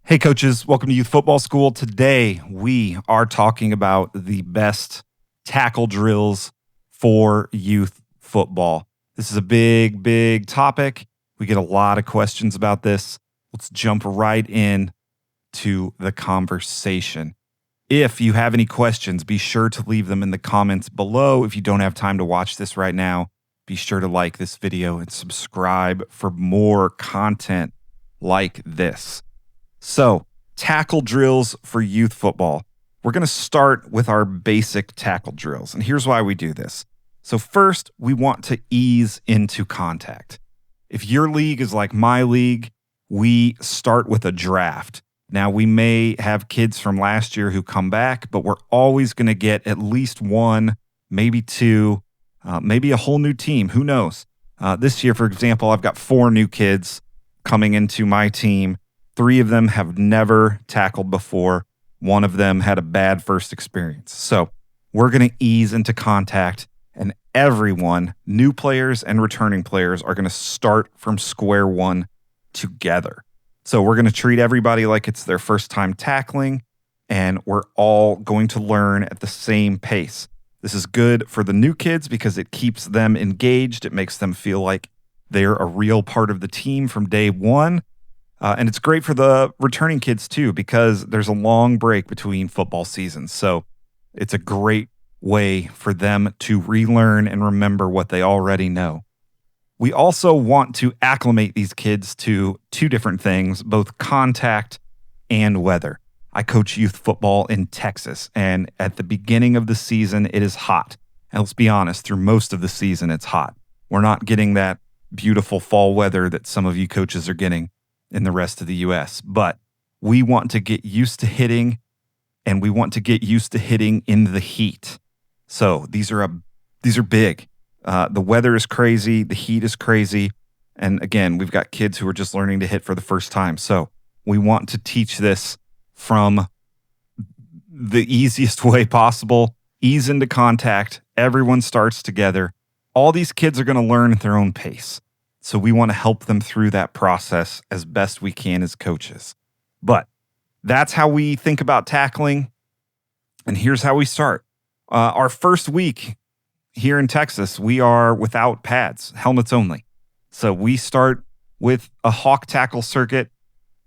Hey coaches, welcome to Youth Football School. Today we are talking about the best tackle drills for youth football. This is a big topic. We get a lot of questions about this. Let's jump right in to the conversation. If you have any questions, be sure to leave them in the comments below. If you don't have time to watch this right now, be sure to like this video and subscribe for more content like this. So, tackle drills for youth football. We're going to start with our basic tackle drills, and here's why we do this. So first, we want to ease into contact. If your league is like my league, we start with a draft. Now, we may have kids from last year who come back, but we're always going to get at least one, maybe two, maybe a whole new team. Who knows? This year, for example, I've got 4 new kids coming into my team. 3 of them have never tackled before. 1 of them had a bad first experience. So we're going to ease into contact, and everyone, new players and returning players, are going to start from square one together. So we're going to treat everybody like it's their first time tackling, and we're all going to learn at the same pace. This is good for the new kids because it keeps them engaged. It makes them feel like they're a real part of the team from day one. And it's great for the returning kids too, because there's a long break between football seasons. So it's a great way for them to relearn and remember what they already know. We also want to acclimate these kids to 2 different things, both contact and weather. I coach youth football in Texas, and at the beginning of the season, it is hot. And let's be honest, through most of the season, it's hot. We're not getting that beautiful fall weather that some of you coaches are getting in the rest of the U.S. But we want to get used to hitting, and we want to get used to hitting in the heat. So these are big. The weather is crazy. The heat is crazy. And again, we've got kids who are just learning to hit for the first time. So we want to teach this from the easiest way possible. Ease into contact. Everyone starts together. All these kids are going to learn at their own pace. So we want to help them through that process as best we can as coaches. But that's how we think about tackling. And here's how we start. Our first week here in Texas, we are without pads, helmets only. So we start with a hawk tackle circuit.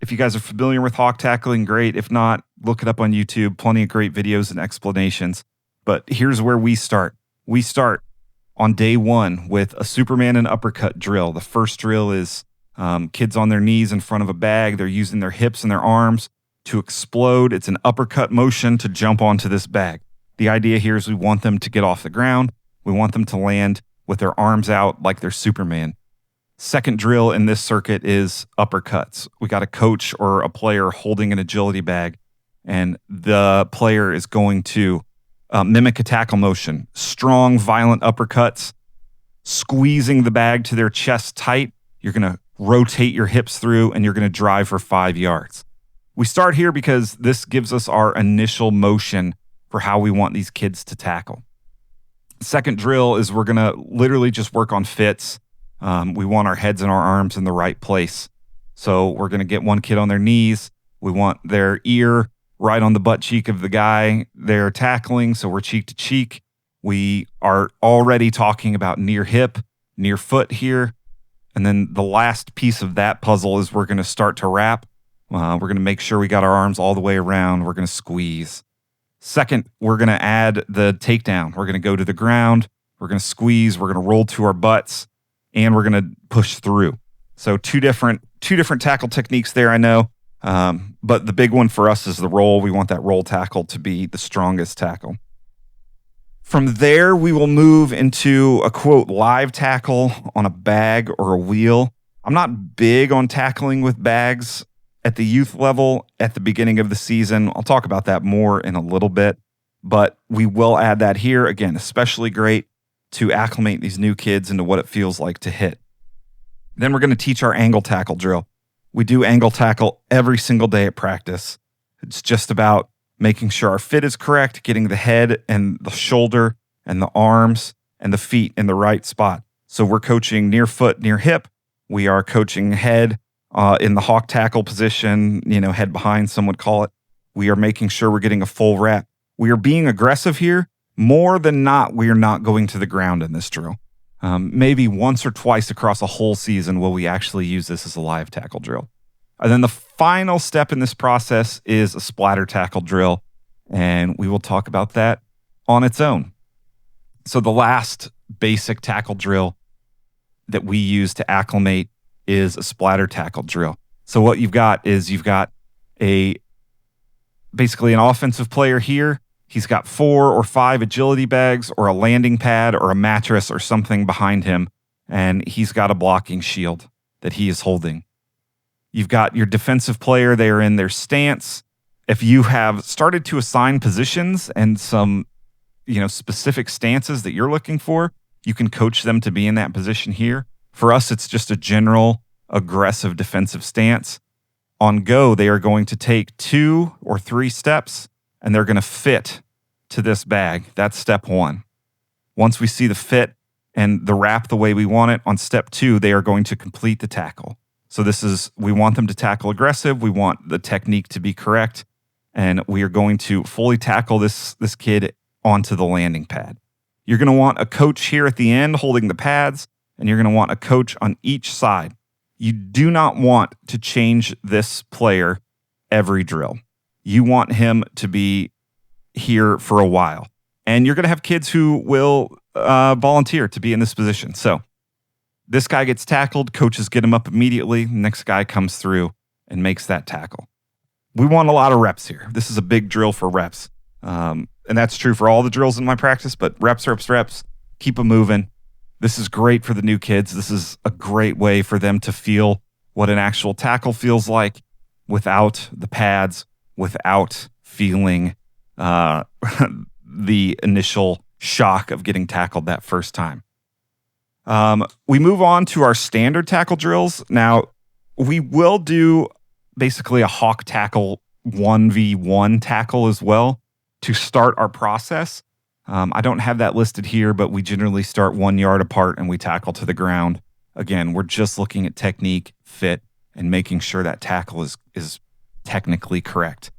If you guys are familiar with hawk tackling, great. If not, look it up on YouTube. Plenty of great videos and explanations. But here's where we start. We start on day 1 with a Superman and uppercut drill. The first drill is kids on their knees in front of a bag. They're using their hips and their arms to explode. It's an uppercut motion to jump onto this bag. The idea here is we want them to get off the ground. We want them to land with their arms out like they're Superman. Second drill in this circuit is uppercuts. We got a coach or a player holding an agility bag, and the player is going to mimic a tackle motion. Strong, violent uppercuts, squeezing the bag to their chest tight. You're going to rotate your hips through, and you're going to drive for 5 yards. We start here because this gives us our initial motion for how we want these kids to tackle. Second drill is we're going to literally just work on fits. We want our heads and our arms in the right place. So we're going to get one kid on their knees. We want their ear right on the butt cheek of the guy they're tackling, so we're cheek to cheek. We are already talking about near hip, near foot here. And then the last piece of that puzzle is we're going to start to wrap. We're going to make sure we got our arms all the way around. We're going to squeeze. Second, we're going to add the takedown. We're going to go to the ground. We're going to squeeze. We're going to roll to our butts, and we're going to push through. So two different tackle techniques there, I know. But the big one for us is the roll. We want that roll tackle to be the strongest tackle. From there, we will move into a, quote, live tackle on a bag or a wheel. I'm not big on tackling with bags at the youth level at the beginning of the season. I'll talk about that more in a little bit, but we will add that here. Again, especially great to acclimate these new kids into what it feels like to hit. Then we're going to teach our angle tackle drill. We do angle tackle every single day at practice. It's just about making sure our fit is correct, getting the head and the shoulder and the arms and the feet in the right spot. So we're coaching near foot, near hip. We are coaching head, in the hawk tackle position, head behind, some would call it. We are making sure we're getting a full rep. We are being aggressive here. More than not, we are not going to the ground in this drill. Maybe once or twice across a whole season will we actually use this as a live tackle drill. And then the final step in this process is a splatter tackle drill, and we will talk about that on its own. So the last basic tackle drill that we use to acclimate is a splatter tackle drill. So what you've got is basically an offensive player here. He's got 4 or 5 agility bags or a landing pad or a mattress or something behind him, and he's got a blocking shield that he is holding. You've got your defensive player. They are in their stance. If you have started to assign positions and some, specific stances that you're looking for, you can coach them to be in that position here. For us, it's just a general aggressive defensive stance. On go, they are going to take 2 or 3 steps, and they're going to fit to this bag. That's step 1. Once we see the fit and the wrap the way we want it, on step 2, they are going to complete the tackle. So we want them to tackle aggressive. We want the technique to be correct, and we are going to fully tackle this kid onto the landing pad. You're going to want a coach here at the end holding the pads, and you're going to want a coach on each side. You do not want to change this player every drill. You want him to be here for a while. And you're going to have kids who will volunteer to be in this position. So this guy gets tackled, coaches get him up immediately. Next guy comes through and makes that tackle. We want a lot of reps here. This is a big drill for reps. And that's true for all the drills in my practice, but reps, keep them moving. This is great for the new kids. This is a great way for them to feel what an actual tackle feels like without the pads, without feeling the initial shock of getting tackled that first time. We move on to our standard tackle drills. Now, we will do basically a hawk tackle 1v1 tackle as well to start our process. I don't have that listed here, but we generally start 1 yard apart and we tackle to the ground. Again, we're just looking at technique, fit, and making sure that tackle is technically correct.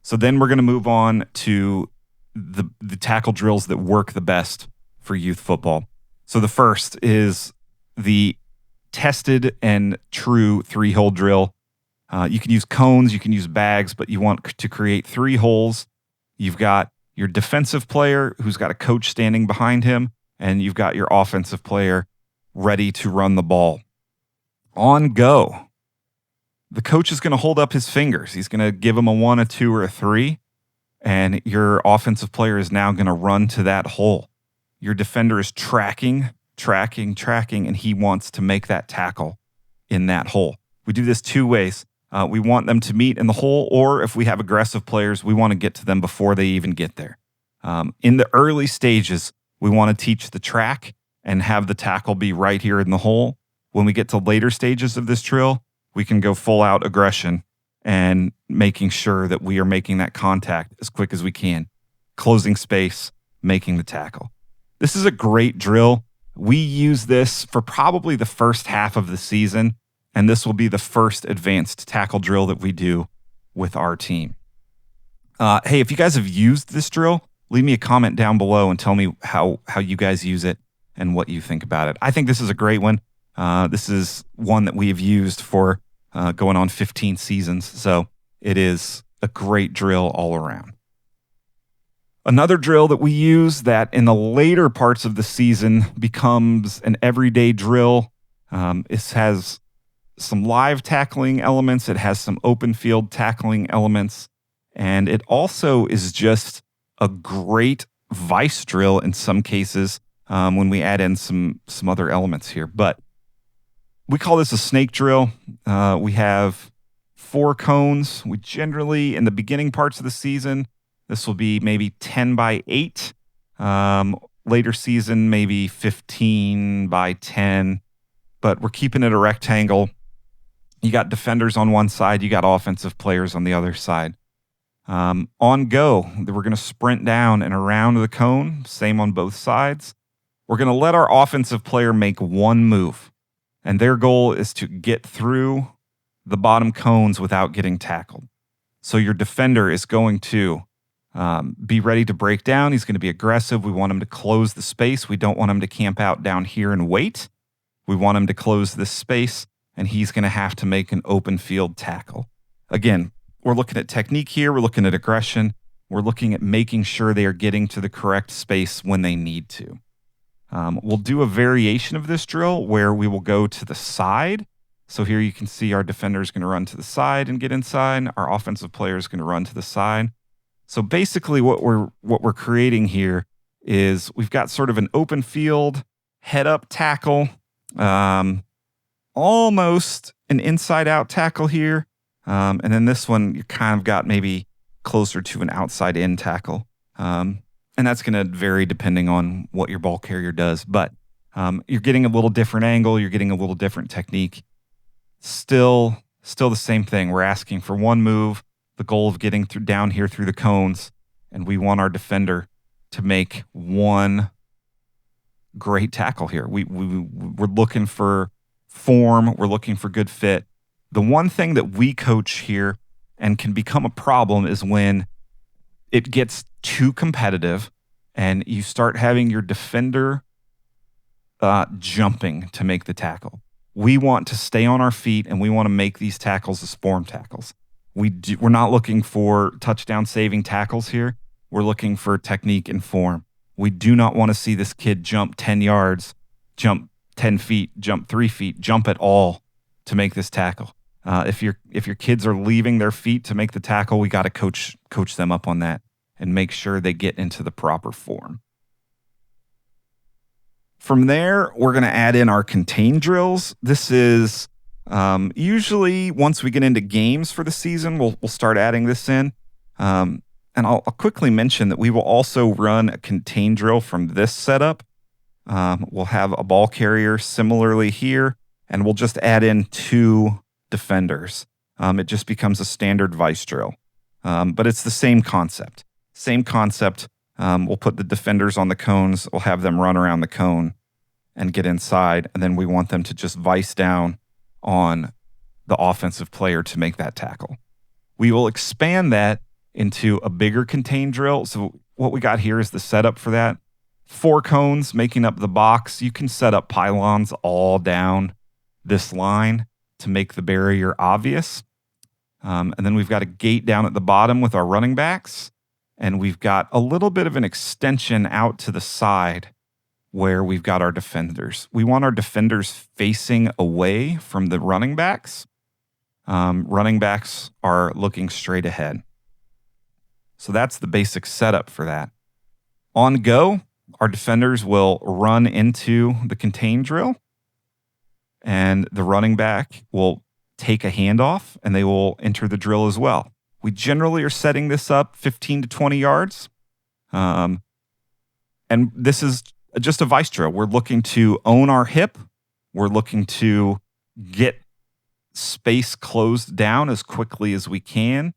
So then we're going to move on to the tackle drills that work the best for youth football. So the first is the tested and true 3-hole drill. You can use cones, you can use bags, but you want to create 3 holes. You've got your defensive player who's got a coach standing behind him, and you've got your offensive player ready to run the ball. On go, the coach is going to hold up his fingers. He's going to give him a 1, a 2, or a 3, and your offensive player is now going to run to that hole. Your defender is tracking, and he wants to make that tackle in that hole. We do this 2 ways. We want them to meet in the hole, or if we have aggressive players, we want to get to them before they even get there. In the early stages, we want to teach the track and have the tackle be right here in the hole. When we get to later stages of this drill, we can go full out aggression and making sure that we are making that contact as quick as we can, closing space, making the tackle. This is a great drill. We use this for probably the first half of the season, and this will be the first advanced tackle drill that we do with our team. Hey, if you guys have used this drill, leave me a comment down below and tell me how you guys use it and what you think about it. I think this is a great one. This is one that we have used for going on 15 seasons, so it is a great drill all around. Another drill that we use that in the later parts of the season becomes an everyday drill. It has some live tackling elements. It has some open field tackling elements. And it also is just a great vice drill in some cases when we add in some other elements here. But we call this a snake drill. We have 4 cones. We generally, in the beginning parts of the season, this will be maybe 10 by 8. Later season, maybe 15 by 10. But we're keeping it a rectangle. You got defenders on one side. You got offensive players on the other side. On go, we're going to sprint down and around the cone. Same on both sides. We're going to let our offensive player make one move. And their goal is to get through the bottom cones without getting tackled. So your defender is going to be ready to break down. He's going to be aggressive. We want him to close the space. We don't want him to camp out down here and wait. We want him to close this space, and he's going to have to make an open field tackle. Again, we're looking at technique here. We're looking at aggression. We're looking at making sure they are getting to the correct space when they need to. We'll do a variation of this drill where we will go to the side. So here you can see our defender is going to run to the side and get inside. Our offensive player is going to run to the side. So basically what we're creating here is we've got sort of an open field, head up tackle, almost an inside out tackle here. And then this one, you kind of got maybe closer to an outside in tackle. And that's going to vary depending on what your ball carrier does. But you're getting a little different angle. You're getting a little different technique. Still the same thing. We're asking for one move, the goal of getting down here through the cones, and we want our defender to make one great tackle here. We're looking for form. We're looking for good fit. The one thing that we coach here and can become a problem is when it gets too competitive and you start having your defender jumping to make the tackle. We want to stay on our feet and we want to make these tackles as form tackles. We're not looking for touchdown saving tackles here. We're looking for technique and form. We do not want to see this kid jump 10 yards, jump 10 feet, jump 3 feet, jump at all to make this tackle. If your kids are leaving their feet to make the tackle, we got to coach them up on that and make sure they get into the proper form. From there, we're going to add in our contain drills. This is usually once we get into games for the season, we'll start adding this in. And I'll quickly mention that we will also run a contain drill from this setup. We'll have a ball carrier similarly here, and we'll just add in 2 defenders. It just becomes a standard vice drill. But it's the same concept. We'll put the defenders on the cones. We'll have them run around the cone and get inside. And then we want them to just vice down on the offensive player to make that tackle. We will expand that into a bigger contain drill. So what we got here is the setup for that. 4 cones making up the box. You can set up pylons all down this line to make the barrier obvious. And then we've got a gate down at the bottom with our running backs. And we've got a little bit of an extension out to the side where we've got our defenders. We want our defenders facing away from the running backs. Running backs are looking straight ahead. So that's the basic setup for that. On go, our defenders will run into the contain drill, and the running back will take a handoff, and they will enter the drill as well. We generally are setting this up 15 to 20 yards. And this is just a vice drill. We're looking to own our hip. We're looking to get space closed down as quickly as we can.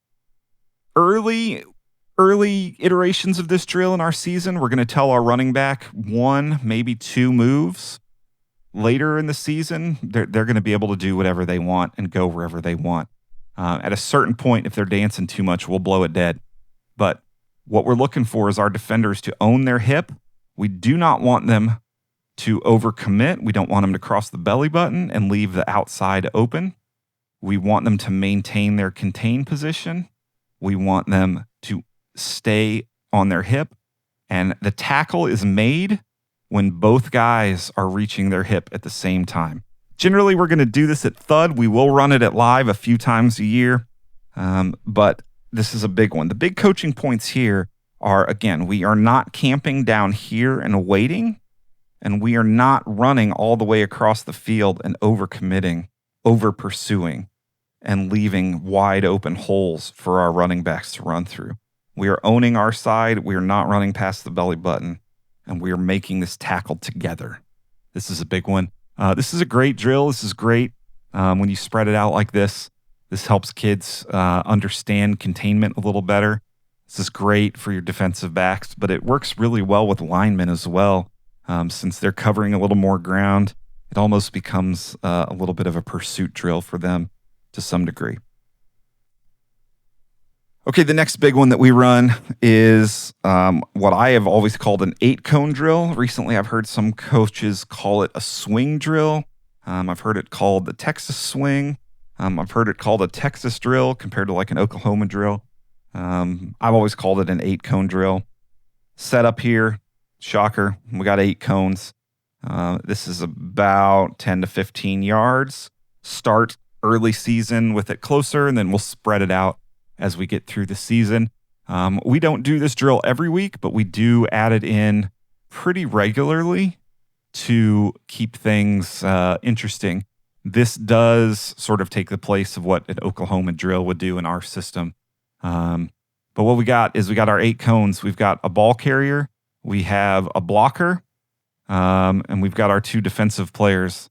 Early iterations of this drill in our season, we're going to tell our running back 1, maybe 2 moves. Later in the season, they're going to be able to do whatever they want and go wherever they want. At a certain point, if they're dancing too much, we'll blow it dead. But what we're looking for is our defenders to own their hip. We do not want them to overcommit. We don't want them to cross the belly button and leave the outside open. We want them to maintain their contain position. We want them to stay on their hip. And the tackle is made when both guys are reaching their hip at the same time. Generally, we're going to do this at thud. We will run it at live a few times a year, but this is a big one. The big coaching points here are, again, we are not camping down here and waiting, and we are not running all the way across the field and overcommitting, over-pursuing, and leaving wide open holes for our running backs to run through. We are owning our side. We are not running past the belly button, and we are making this tackle together. This is a big one. This is a great drill. This is great when you spread it out like this. This helps kids understand containment a little better. This is great for your defensive backs, but it works really well with linemen as well. Since they're covering a little more ground, it almost becomes a little bit of a pursuit drill for them. to some degree. Okay, the next big one that we run is what I have always called an 8-cone drill. Recently, I've heard some coaches call it a swing drill. I've heard it called the Texas swing. I've heard it called a Texas drill compared to like an Oklahoma drill. I've always called it an 8-cone drill. Set up here, shocker, we got 8 cones. This is about 10 to 15 yards. Start early season with it closer, and then we'll spread it out as we get through the season. We don't do this drill every week, but we do add it in pretty regularly to keep things interesting. This does sort of take the place of what an Oklahoma drill would do in our system. But what we got is we got our 8 cones. We've got a ball carrier, we have a blocker, and we've got our 2 defensive players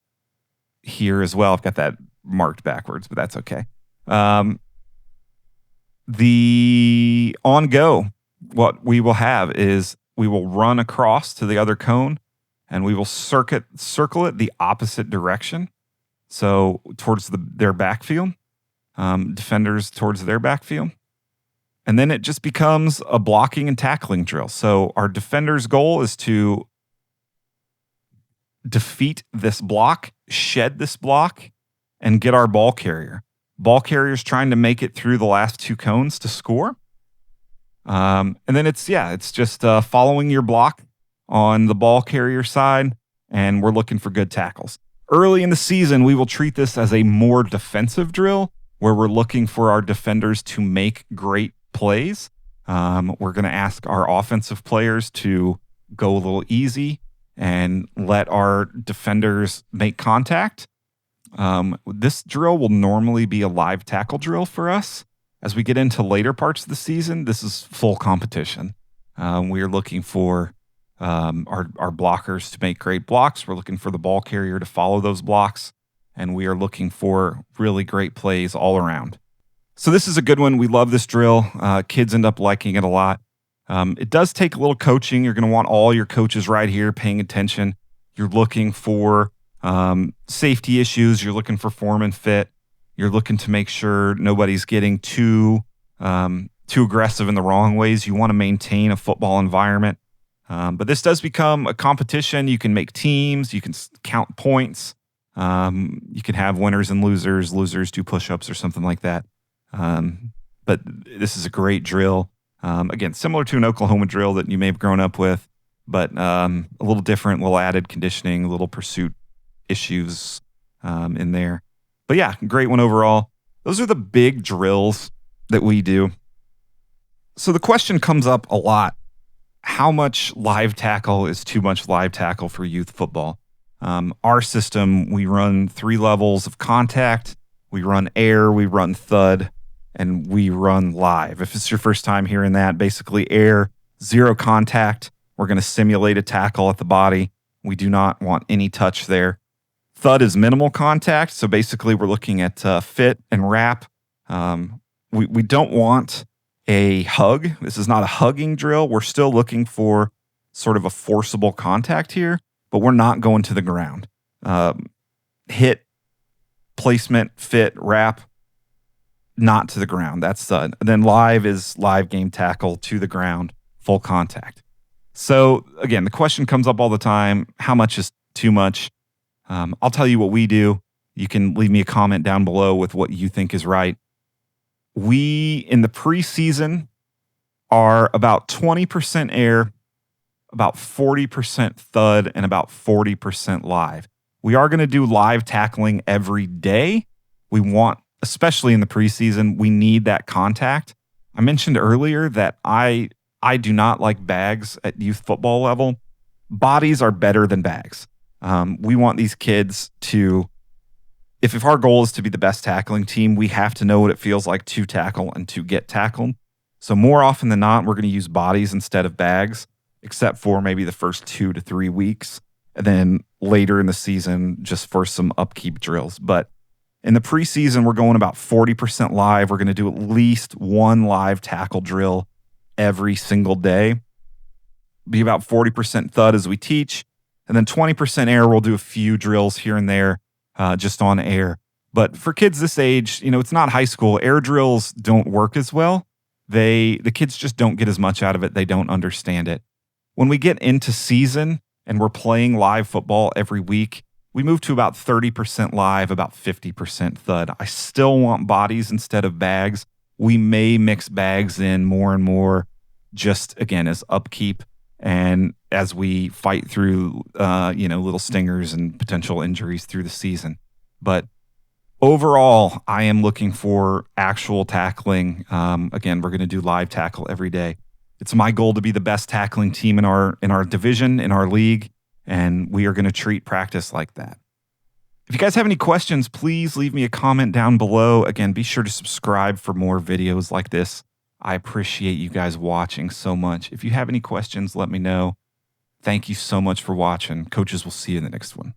here as well. I've got that marked backwards, but that's okay. The on go, what we will have is we will run across to the other cone and we will circle it the opposite direction. So towards their backfield, defenders towards their backfield. And then it just becomes a blocking and tackling drill. So our defender's goal is to defeat this block, shed this block, and get our ball carrier. Ball carrier's trying to make it through the last 2 cones to score. And then it's just following your block on the ball carrier side, and we're looking for good tackles. Early in the season, we will treat this as a more defensive drill where we're looking for our defenders to make great plays. We're going to ask our offensive players to go a little easy and let our defenders make contact. This drill will normally be a live tackle drill for us. As we get into later parts of the season, this is full competition. We are looking for our blockers to make great blocks. We're looking for the ball carrier to follow those blocks, and we are looking for really great plays all around. So this is a good one. We love this drill. Kids end up liking it a lot. It does take a little coaching. You're going to want all your coaches right here paying attention. You're looking for safety issues. You're looking for form and fit. You're looking to make sure nobody's getting too aggressive in the wrong ways. You want to maintain a football environment. But this does become a competition. You can make teams. You can count points. You can have winners and losers. Losers do push-ups or something like that. But this is a great drill. Again, similar to an Oklahoma drill that you may have grown up with, but a little different, a little added conditioning, a little pursuit issues in there. But yeah, great one overall. Those are the big drills that we do. So the question comes up a lot. How much live tackle is too much live tackle for youth football? Our system, we run 3 levels of contact. We run air, we run thud, and we run live. If it's your first time hearing that, basically air, 0 contact. We're going to simulate a tackle at the body. We do not want any touch there. Thud is minimal contact, so basically we're looking at fit and wrap. We don't want a hug. This is not a hugging drill. We're still looking for sort of a forcible contact here, but we're not going to the ground. Hit, placement, fit, wrap, not to the ground. That's thud. And then live is live game tackle to the ground, full contact. So again, the question comes up all the time. How much is too much? I'll tell you what we do. You can leave me a comment down below with what you think is right. We, in the preseason, are about 20% air, about 40% thud, and about 40% live. We are going to do live tackling every day. We want, especially in the preseason, we need that contact. I mentioned earlier that I do not like bags at youth football level. Bodies are better than bags. We want these kids to, if our goal is to be the best tackling team, we have to know what it feels like to tackle and to get tackled. So more often than not, we're going to use bodies instead of bags, except for maybe the first 2 to 3 weeks. And then later in the season, just for some upkeep drills. But in the preseason, we're going about 40% live. We're going to do at least 1 live tackle drill every single day. Be about 40% thud as we teach. And then 20% air, we'll do a few drills here and there just on air. But for kids this age, it's not high school. Air drills don't work as well. The kids just don't get as much out of it. They don't understand it. When we get into season and we're playing live football every week, we move to about 30% live, about 50% thud. I still want bodies instead of bags. We may mix bags in more and more, just again as upkeep and as we fight through little stingers and potential injuries through the season. But overall, I am looking for actual tackling. Again, we're going to do live tackle every day. It's my goal to be the best tackling team in our division, in our league, and we are going to treat practice like that. If you guys have any questions, please leave me a comment down below. Again, be sure to subscribe for more videos like this. I appreciate you guys watching so much. If you have any questions, let me know. Thank you so much for watching. Coaches, will see you in the next one.